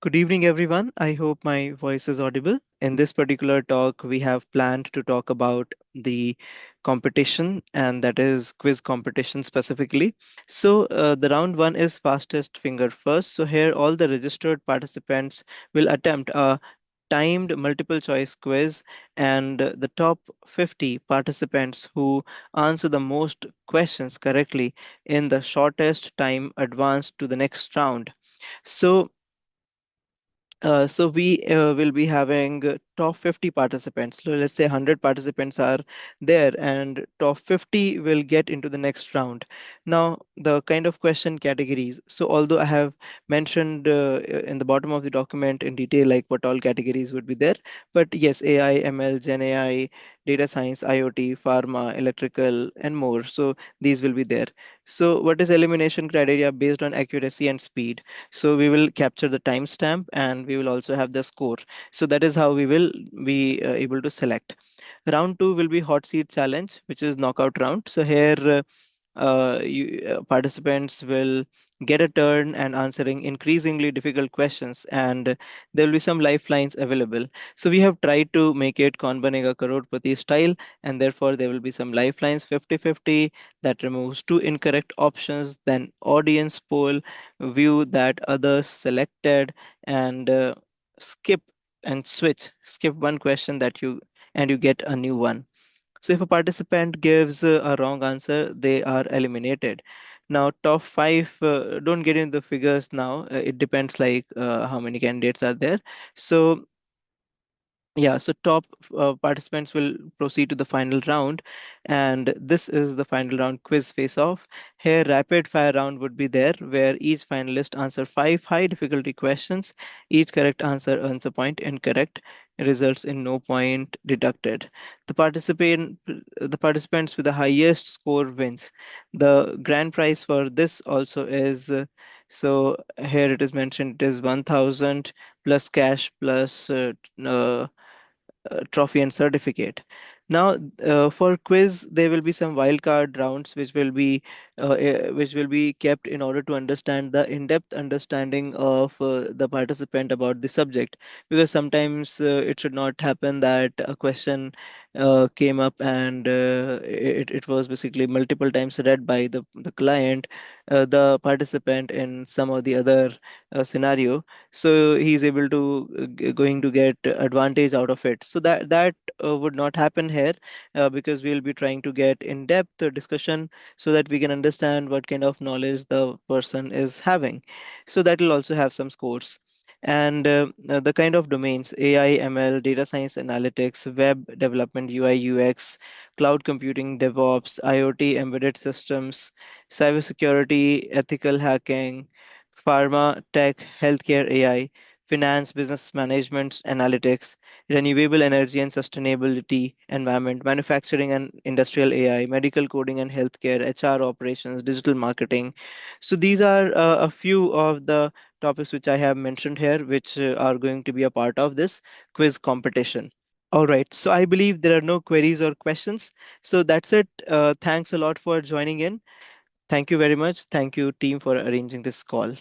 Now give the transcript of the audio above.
Good evening, everyone. I hope my voice is audible. In this particular talk, we have planned to talk about the competition, and that is quiz competition specifically. The round one is fastest finger first. So, here, all the registered participants will attempt a timed multiple choice quiz, and the top 50 participants who answer the most questions correctly in the shortest time advance to the next round. So, we will be having top 50 participants. So let's say 100 participants are there, and top 50 will get into the next round. Now, the kind of question categories. So although I have mentioned in the bottom of the document in detail like what all categories would be there, but yes, AI, ML, Gen AI, data science, IoT, pharma, electrical, and more. So these will be there. So what is elimination criteria based on accuracy and speed? So we will capture the timestamp and we will also have the score. So that is how we will be able to select. Round two will be hot seat challenge, which is knockout round. So here participants will get a turn and answering increasingly difficult questions, and there will be some lifelines available. So we have tried to make it Kaun Banega Crorepati style, and therefore there will be some lifelines 50-50 that removes two incorrect options, then audience poll, view that others selected, and skip and skip one question that you and you get a new one. So if a participant gives a wrong answer, they are eliminated. Now, top five, don't get into the figures now. It depends like how many candidates are there. So yeah, so top participants will proceed to the final round, and this is the final round quiz face off. Here, rapid fire round would be there, where each finalist answer five high difficulty questions. Each correct answer earns a point. Incorrect results in no point deducted. The participants with the highest score wins. The grand prize for this also is so here it is mentioned it is 1,000 plus cash plus trophy and certificate. Now, for quiz, there will be some wildcard rounds which will be kept in order to understand the in-depth understanding of the participant about the subject. Because sometimes it should not happen that a question came up and it was basically multiple times read by the client, the participant in some or the other scenario, so he's able to going to get advantage out of it. So that would not happen here, because we'll be trying to get in-depth discussion so that we can understand what kind of knowledge the person is having. So that will also have some scores. And the kind of domains: AI, ML, data science, analytics, web development, UI, UX, cloud computing, DevOps, IoT, embedded systems, cybersecurity, ethical hacking, pharma, tech, healthcare AI, finance, business management, analytics, renewable energy and sustainability, environment, manufacturing and industrial AI, medical coding and healthcare, HR operations, digital marketing. So these are a few of the topics which I have mentioned here, which are going to be a part of this quiz competition. All right, so I believe there are no queries or questions. So that's it. Thanks a lot for joining in. Thank you very much. Thank you, team, for arranging this call.